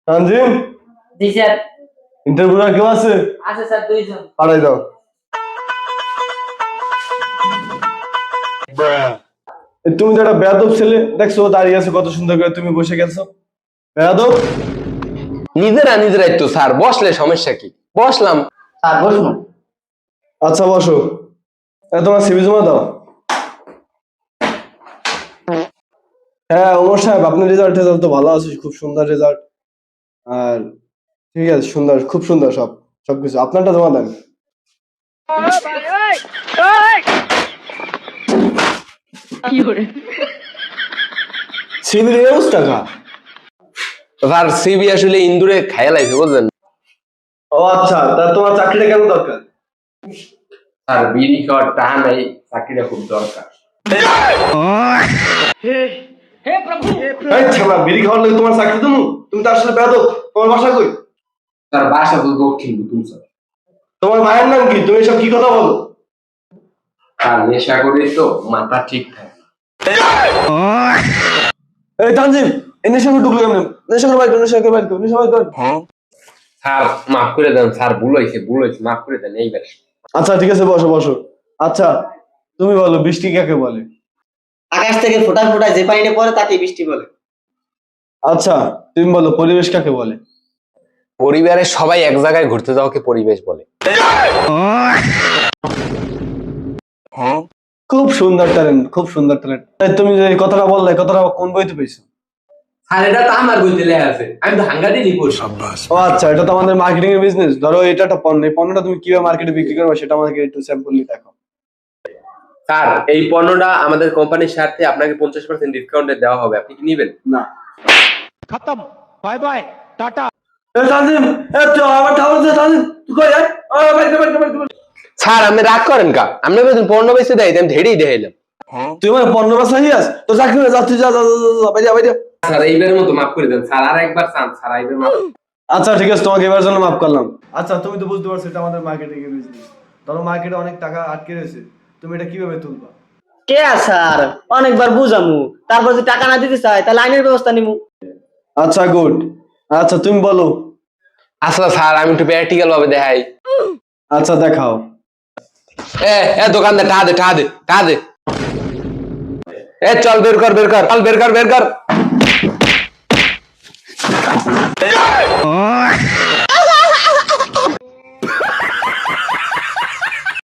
তানজিম, জি sir. Interviewer কেউ আছে? আছে স্যার, দুইজন। পাঠাই দাও। তুমি তো একটা বেয়াদব ছেলে, দেখছো দাঁড়িয়ে আছে কত সুন্দর করে, তুমি বসে গেছো বেয়াদব। নিজেরাই তো স্যার, বসলে সমস্যা কি? বসলাম। স্যার বসুন। আচ্ছা বসো। তোমার সিভি জমা দাও। হ্যাঁ ওমর সাহেব, আপনার রেজাল্ট তো ভালো আছে, খুব সুন্দর রেজাল্ট। আর ঠিক আছে, সুন্দর, খুব সুন্দর সবকিছু। আপনারটা জমা দেন। সিভির এই অবস্থা কা? স্যার সিবি আসলে ইন্দুরে খাইয়া লাইছে, বুঝলেন? ও আচ্ছা, তা তোমার চাকরিটা কেন দরকার? স্যার বিড়ি খাওয়ার টাকা নাই, চাকরিটা খুব দরকার। এই ছাড়া, বিড়ি খাওয়ার লাগে তোমার চাকরি দেবো? তুমি তো আসলে বেয়াদব। তোমার বাসা কই? স্যার বাসা তো দক্ষিণ বুতুম স্যার। তোমার মায়ের নাম কি? তুমি এসব কি কথা বলো? স্যার নেশা করি তো, মাথা ঠিক থাকে না। এই তানজিম, এই নেশা করে ঢুকলো কেমন? নেশা করে বাইর করো, নেশা করে বাইর করো, নেশা বাইর করো। স্যার মাফ করে দেন স্যার, ভুল হয়েছে মাফ করে দেন এইবার। আচ্ছা ঠিক আছে, বসো বসো। আচ্ছা তুমি বলো, বৃষ্টি কাকে বলে? আকাশ থেকে ফোঁটা ফোঁটা যে পানিটা পড়ে তাকে বৃষ্টি বলে। আচ্ছা তুমি বলো, পরিবেশ কাকে বলে? পরিবারের সবাই এক জায়গায় ঘুরতে যাওয়াকে পরিবেশ বলে। খুব সুন্দর ট্যালেন্ট, খুব সুন্দর ট্যালেন্ট। তুমি যে এই কথাটা বললে, এই কথাটা কোন বইতে পেয়েছো? স্যার এটা তো আমার বইতে লেখা আছে, আমি তো হাঙ্গাটি লিখবো। ও আচ্ছা, এটা তো আমাদের মার্কেটিং এর বিজনেস। ধরো এটা একটা পণ্য, এই পণ্যটা তুমি কিভাবে মার্কেটে বিক্রি করবে সেটা আমাকে একটু স্যাম্পলি দেখো। স্যার এই পণ্যটা আমাদের কোম্পানির স্বার্থে আপনাকে 50% ডিসকাউন্টে দেওয়া হবে, আপনি কি নেবেন? না। खत्म। Bye bye tata. এই তানজিম, এই তুই আমার ঠাকুর দে তানজিম, তুই কই আয়? বাইর কর, বাইর কর, বাইর কর। স্যার আপনি রাগ করেন কা? আপনি বলছেন পণ্য বেচে দেয়, আমি ধেড়েই দেখাইলাম। তুই আমার পণ্য বেচা হিয়াস, তো চাকরি যা, তুই যা যা যা, যা, বাইরে বাইরে। স্যার এইবারের মতো মাফ করে দেন স্যার, আর একবার চান স্যার, এইবার মাফ। আচ্ছা ঠিক আছে, তোমাকে এবার জন্য মাফ করলাম। আচ্ছা তুমি তো বুঝতে পারছো এটা আমাদের মার্কেটিং এর বিজনেস। ধরো মার্কেটে অনেক টাকা আটকে রয়েছে, তুমি এটা কিভাবে তুলবা? কে স্যার, অনেকবার বুঝামু, তারপর যদি টাকা না দিতে চায় তাহলে আইনের ব্যবস্থা নিমু। আচ্ছা গুড। আচ্ছা তুমি বলো। আচ্ছা স্যার আমি একটু প্র্যাকটিক্যাল ভাবে দেখাই। আচ্ছা দেখাও। এ দোকানদার টাকা দে। এ চল বের কর, চল বের কর।